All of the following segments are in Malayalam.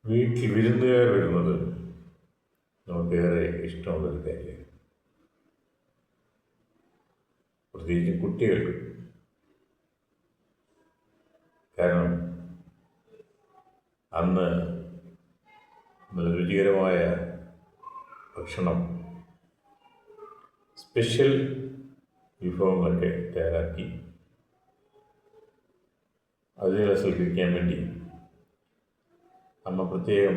വീട്ടിൽ വിരുന്നുകാർ വരുന്നത് നമുക്കേറെ ഇഷ്ടമുള്ളൊരു കാര്യമാണ്. പ്രത്യേകിച്ചും കുട്ടികൾക്ക്. കാരണം അന്ന് നല്ല രുചികരമായ ഭക്ഷണം, സ്പെഷ്യൽ വിഭവങ്ങളൊക്കെ തയ്യാറാക്കി അതിഥികളെ സൽക്കരിക്കാൻ വേണ്ടി അമ്മ പ്രത്യേകം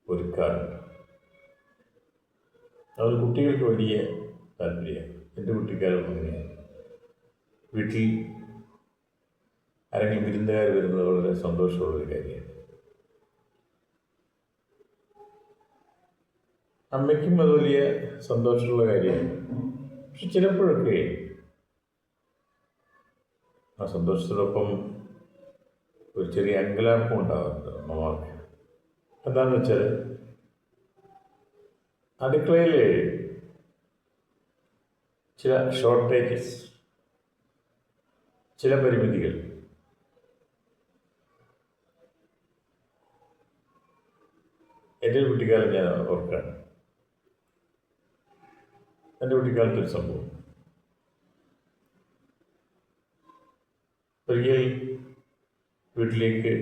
ഒരുക്കാറുണ്ട്. അത് കുട്ടികൾക്ക് വലിയ താല്പര്യമാണ്. എൻ്റെ കുട്ടിക്കാലം അങ്ങനെയാണ്. വീട്ടിൽ ആരെങ്കിലും വിരുന്നുകാർ വരുന്നത് വളരെ സന്തോഷമുള്ളൊരു കാര്യമാണ്. അമ്മയ്ക്കും അത് വലിയ സന്തോഷമുള്ള കാര്യമാണ്. പക്ഷെ ചിലപ്പോഴൊക്കെ ആ സന്തോഷത്തോടൊപ്പം ഒരു ചെറിയ അങ്കലാപ്പം ഉണ്ടാകുന്നുണ്ട് അമ്മമാർക്ക്. എന്താണെന്ന് വെച്ചാൽ അടുക്കളയിൽ ചില ഷോർട്ടേജസ്, ചില പരിമിതികൾ. എൻ്റെ കുട്ടിക്കാലം ഞാൻ ഓർക്കാണ്. എൻ്റെ കുട്ടിക്കാലത്തൊരു സംഭവം. ഒരിക്കൽ വീട്ടിലേക്ക്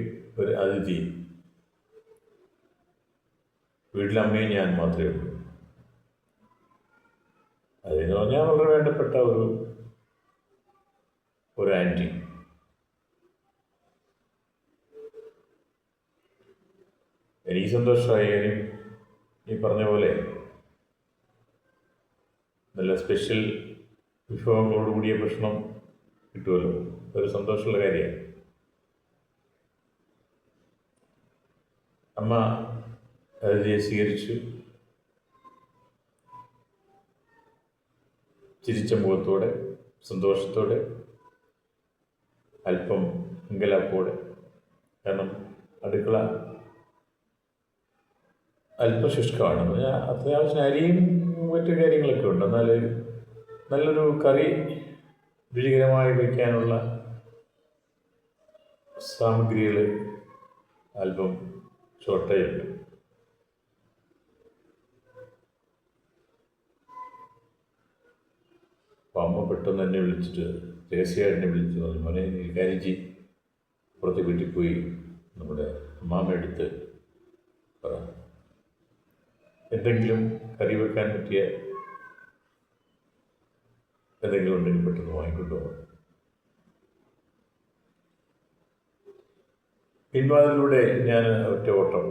ഒരു അതിഥി, വീട്ടിലമ്മയും ഞാൻ മാത്രമേ ഉള്ളൂ. അതെന്ന് പറഞ്ഞാൽ വളരെ വേണ്ടപ്പെട്ട ഒരു ആൻറ്റി. എനിക്ക് സന്തോഷമായി. കാര്യം ഈ പറഞ്ഞ പോലെ നല്ല സ്പെഷ്യൽ വിഭവങ്ങളോടുകൂടിയ ഭക്ഷണം കിട്ടുമല്ലോ. ഒരു സന്തോഷമുള്ള കാര്യമാണ്. അമ്മ അതിഥിയെ സ്വീകരിച്ചു. ചിരിച്ച മുഖത്തോടെ, സന്തോഷത്തോടെ, അല്പം അങ്കലാപ്പോടെ. കാരണം അടുക്കള അല്പം ശുഷ്കമാണ്. അത്യാവശ്യം അരിയും മറ്റു കാര്യങ്ങളൊക്കെ ഉണ്ട്. എന്നാൽ നല്ലൊരു കറി രുചികരമായി വയ്ക്കാനുള്ള സാമഗ്രികൾ അല്പം ഷോർട്ടേജുണ്ട്. അപ്പം അമ്മ പെട്ടെന്ന് എന്നെ വിളിച്ചിട്ട്, രഹസ്യമായിട്ട് വിളിച്ച് പറഞ്ഞു, മോനെ നീ കാര്യം ചെയ്യ്, പുറത്ത് വീട്ടിൽ പോയി നമ്മുടെ അമ്മാമ്മ എടുത്ത് പറ, എന്തെങ്കിലും കറി വെക്കാൻ പറ്റിയ എന്തെങ്കിലും ഉണ്ടെങ്കിൽ പെട്ടെന്ന് വാങ്ങിക്കൊണ്ടു പോകാം. പിൻവാതിലൂടെ ഞാൻ ഒറ്റ ഓട്ടം.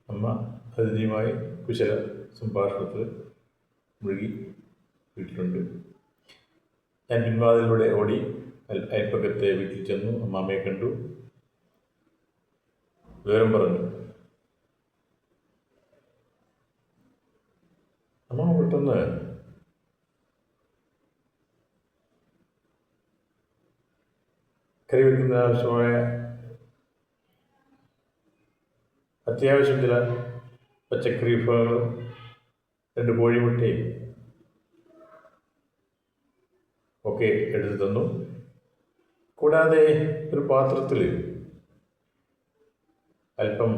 അമ്മ അതിഥിയുമായി കുശല സംഭാഷണത്തിൽ മുഴുകി വീട്ടിലുണ്ട്. ഞാൻ പിൻവാതിലൂടെ ഓടി അയൽപ്പക്കത്തെ വീട്ടിൽ ചെന്നു. അമ്മാമ്മയെ കണ്ടു, വിവരം പറഞ്ഞു. അമ്മ പെട്ടെന്ന് കറി വയ്ക്കുന്നതിന് ആവശ്യമായ അത്യാവശ്യം ചില പച്ചക്കറി വിഭവങ്ങളും 2 കോഴിമുട്ടയും ഒക്കെ എടുത്തു തന്നു. കൂടാതെ ഒരു പാത്രത്തിൽ അല്പം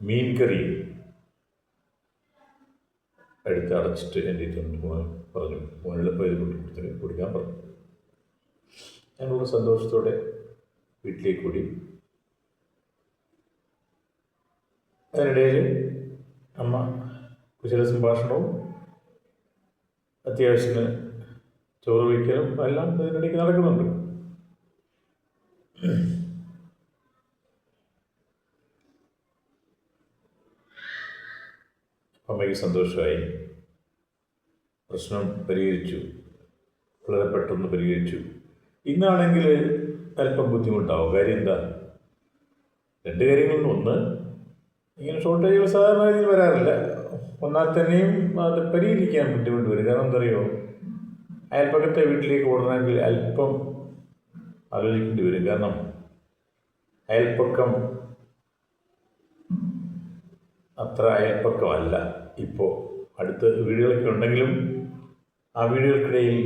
മീൻ കറി എടുത്ത് അടച്ചിട്ട് എൻ്റെ പറഞ്ഞു, എളുപ്പം ഇത് കൊടുക്കാൻ പറഞ്ഞു. ഞാനുള്ള സന്തോഷത്തോടെ വീട്ടിലേക്ക് കൂടി. അതിനിടയിൽ അമ്മ കുശല സംഭാഷണവും അത്യാവശ്യത്തിന് ചോറ് വയ്ക്കലും എല്ലാം ഇതിനിടയ്ക്ക് നടക്കുന്നുണ്ട്. അമ്മയ്ക്ക് സന്തോഷമായി. പ്രശ്നം പരിഹരിച്ചു, വളരെ പെട്ടെന്ന് പരിഹരിച്ചു. ഇന്നാണെങ്കിൽ അല്പം ബുദ്ധിമുട്ടാവും. കാര്യം എന്താ? 2 കാര്യങ്ങളിൽ ഒന്ന്, ഇങ്ങനെ ഷോർട്ടേജുകൾ സാധാരണ രീതിയിൽ വരാറില്ല. ഒന്നാൽ തന്നെയും അത് പരിഹരിക്കാൻ ബുദ്ധിമുട്ട് വരും. കാരണം എന്താ അറിയുമോ, അയൽപ്പക്കത്തെ വീട്ടിലേക്ക് ഓടണമെങ്കിൽ അല്പം ആലോചിക്കേണ്ടി വരും. കാരണം അയൽപ്പക്കം അത്ര അയൽപ്പക്കമല്ല ഇപ്പോൾ. അടുത്ത വീടുകളൊക്കെ ഉണ്ടെങ്കിലും ആ വീടുകൾക്കിടയിൽ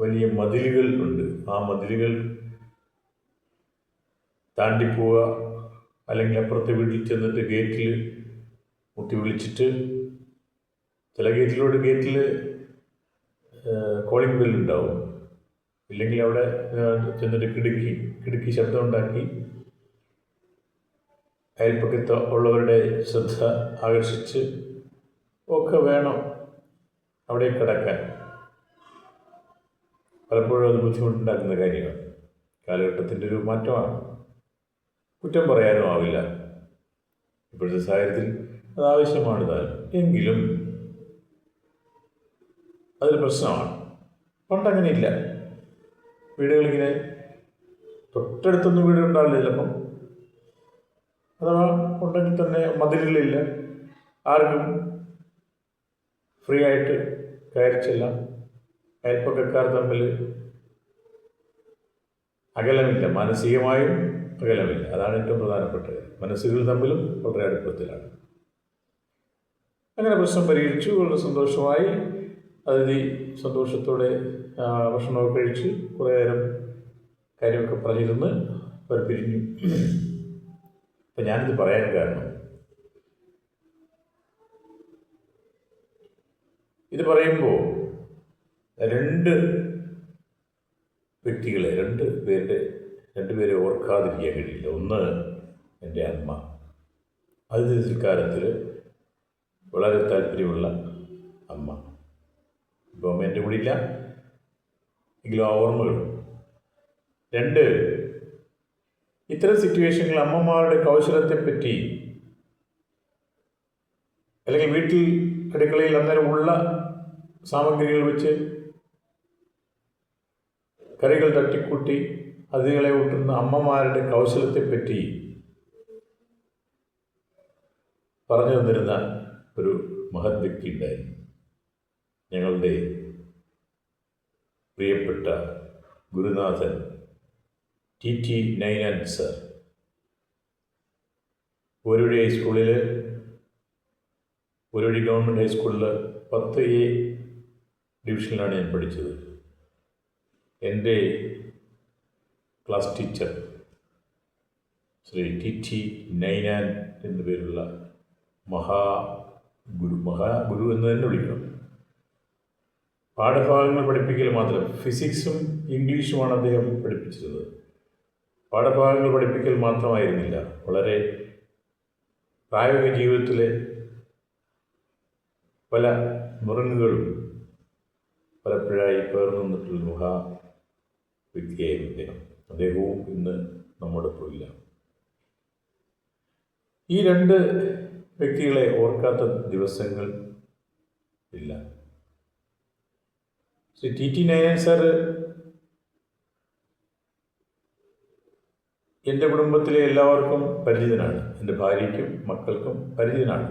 വലിയ മതിലുകൾ ഉണ്ട്. ആ മതിലുകൾ താണ്ടിപ്പോവുക, അല്ലെങ്കിൽ അപ്പുറത്തെ വീട്ടിൽ ചെന്നിട്ട് ഗേറ്റിൽ മുട്ടി വിളിച്ചിട്ട്, ചില ഗേറ്റിൽ കോളിംഗ് ബെല്ലുണ്ടാവും, ഇല്ലെങ്കിൽ അവിടെ ചെന്നിട്ട് കിടുക്കി ശബ്ദമുണ്ടാക്കി അയൽപ്പക്കത്ത് ഉള്ളവരുടെ ശ്രദ്ധ ആകർഷിച്ച് ഒക്കെ വേണം അവിടെ കിടക്കാൻ. പലപ്പോഴും അത് ബുദ്ധിമുട്ടുണ്ടാക്കുന്ന കാര്യമാണ്. കാലഘട്ടത്തിൻ്റെ ഒരു മാറ്റമാണ്, കുറ്റം പറയാനും ആവില്ല. ഇപ്പോഴത്തെ സാഹചര്യത്തിൽ അത് ആവശ്യമാണ് താനും. എങ്കിലും അതൊരു പ്രശ്നമാണ്. പണ്ടങ്ങനെയില്ല. വീടുകളിങ്ങനെ തൊട്ടടുത്തൊന്നും വീടുണ്ടാവില്ല ചിലപ്പം, അഥവാ ഉണ്ടെങ്കിൽ തന്നെ മതിലുകളില്ല. ആർക്കും ഫ്രീ ആയിട്ട് കയറി ചെല്ലാം. അയൽപ്പക്കക്കാർ തമ്മിൽ അകലമില്ല, മാനസികമായും അകലമില്ല. അതാണ് ഏറ്റവും പ്രധാനപ്പെട്ടത്. മനസ്സുകൾ തമ്മിലും വളരെ അടുപ്പത്തിലാണ്. അങ്ങനെ പ്രശ്നം പരിഹരിച്ചു. വളരെ സന്തോഷമായി. അതിഥി സന്തോഷത്തോടെ ഭക്ഷണമൊക്കെ കഴിച്ച് കുറേ നേരം കാര്യമൊക്കെ പറഞ്ഞിരുന്ന് അവർ പിരിഞ്ഞു. അപ്പം ഞാനിത് പറയാൻ കാരണം, ഇത് പറയുമ്പോൾ രണ്ട് പേരെ ഓർക്കാതിരിക്കാൻ കഴിയില്ല. ഒന്ന് എൻ്റെ അമ്മ. അതിഥി സൽക്കാരത്തിൽ വളരെ താല്പര്യമുള്ള അമ്മ. ഇപ്പോൾ അമ്മ എൻ്റെ കൂടെ ഇല്ല, എങ്കിലും ആ ഓർമ്മകൾ. രണ്ട്, ഇത്തരം സിറ്റുവേഷനിൽ അമ്മമാരുടെ കൗശലത്തെപ്പറ്റി, അല്ലെങ്കിൽ വീട്ടിൽ അടുക്കളയിൽ അന്നേരം ഉള്ള സാമഗ്രികൾ വെച്ച് കറികൾ തട്ടിക്കൂട്ടി അതിഥികളെ ഊട്ടുന്ന അമ്മമാരുടെ കൗശലത്തെപ്പറ്റി പറഞ്ഞു തന്നിരുന്ന ഒരു മഹത് വ്യക്തി ഉണ്ടായിരുന്നു. ഞങ്ങളുടെ പ്രിയപ്പെട്ട ഗുരുനാഥൻ TT നൈനാൻ സർ. ഒരൊഴി ഹൈസ്കൂളിൽ, ഒരൊഴി ഗവൺമെൻറ് ഹൈസ്കൂളിൽ 10A ഡിവിഷനിലാണ് ഞാൻ പഠിച്ചത്. എൻ്റെ class teacher Shri TT Ninan എന്നു പേരുള്ള മഹാഗുരു എന്ന് തന്നെ വിളിക്കണം. പാഠഭാഗങ്ങൾ പഠിപ്പിക്കൽ മാത്രം, ഫിസിക്സും ഇംഗ്ലീഷുമാണ് അദ്ദേഹം പഠിപ്പിച്ചിരുന്നത്. പാഠഭാഗങ്ങൾ പഠിപ്പിക്കൽ മാത്രമായിരുന്നില്ല, വളരെ പ്രായോഗിക ജീവിതത്തിലെ പല നുറുങ്ങുകളും പലപ്പോഴായി പേർന്നു നിന്നിട്ടുള്ള മഹാ വ്യക്തിയായിരുന്നു അദ്ദേഹവും ഇന്ന് നമ്മോടൊപ്പം ഇല്ല. ഈ രണ്ട് വ്യക്തികളെ ഓർക്കാത്ത ദിവസങ്ങൾ ഇല്ല. ശ്രീ TT നൈനാൻ സാർ എൻ്റെ കുടുംബത്തിലെ എല്ലാവർക്കും പരിചിതനാണ്. എൻ്റെ ഭാര്യയ്ക്കും മക്കൾക്കും പരിചിതനാണ്.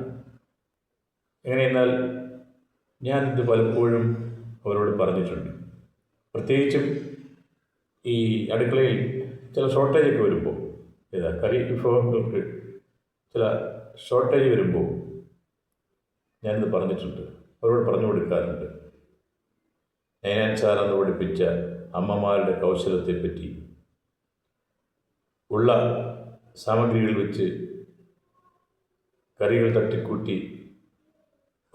എങ്ങനെയെന്നാൽ ഞാനിത് പലപ്പോഴും അവരോട് പറഞ്ഞിട്ടുണ്ട്. പ്രത്യേകിച്ചും ഈ അടുക്കളയിൽ ചില ഷോർട്ടേജൊക്കെ വരുമ്പോൾ, കറി വിഭവങ്ങൾക്ക് ചില ഷോർട്ടേജ് വരുമ്പോൾ ഞാനിത് പറഞ്ഞിട്ടുണ്ട്, അവരോട് പറഞ്ഞു കൊടുക്കാറുണ്ട്. നൈനാൻ സാർ അന്ന് പഠിപ്പിച്ച അമ്മമാരുടെ കൗശലത്തെപ്പറ്റി, ഉള്ള സാമഗ്രികൾ വെച്ച് കറികൾ തട്ടിക്കൂട്ടി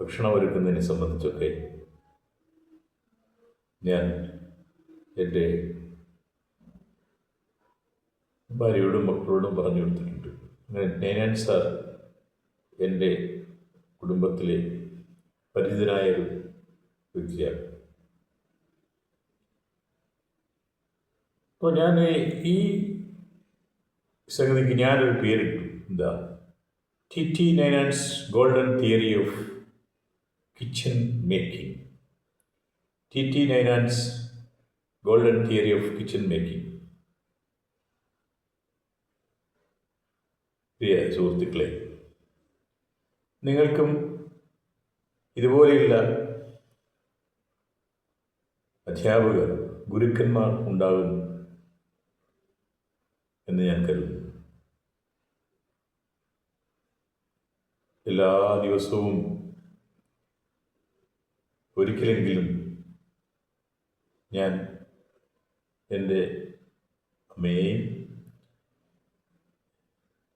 ഭക്ഷണം ഒരുക്കുന്നതിനെ സംബന്ധിച്ചൊക്കെ ഞാൻ എൻ്റെ ഭാര്യയോടും മക്കളോടും പറഞ്ഞു കൊടുത്തിട്ടുണ്ട്. അങ്ങനെ നൈനാൻ സാർ എൻ്റെ കുടുംബത്തിലെ പരിചിതനായൊരു വ്യക്തിയാണ്. അപ്പോൾ ഞാൻ ഈ സംഗതിക്ക് ഞാനൊരു പേരിട്ടു. എന്താ? TT Ninan's golden theory of kitchen making. TT Ninan's golden theory of kitchen making. പ്രിയ സുഹൃത്തുക്കളെ, നിങ്ങൾക്കും ഇതുപോലെയുള്ള അധ്യാപകർ, ഗുരുക്കന്മാർ ഉണ്ടാകും എന്ന് ഞാൻ കരുതുന്നു. എല്ലാ ദിവസവും ഒരിക്കലെങ്കിലും ഞാൻ എൻ്റെ അമ്മയെയും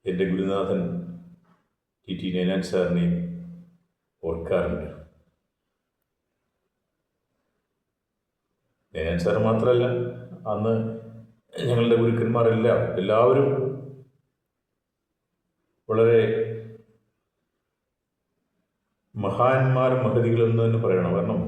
എൻ്റെ ഗുരുനാഥൻ ടി നൈനാൻ സാറിനെയും ഓർക്കാറുണ്ട്. നൈനാൻ സാർ മാത്രമല്ല, അന്ന് ഞങ്ങളുടെ ഗുരുക്കന്മാരെല്ലാം എല്ലാവരും വളരെ മഹാന്മാരും മഹതികളെന്ന് തന്നെ പറയണം. കാരണം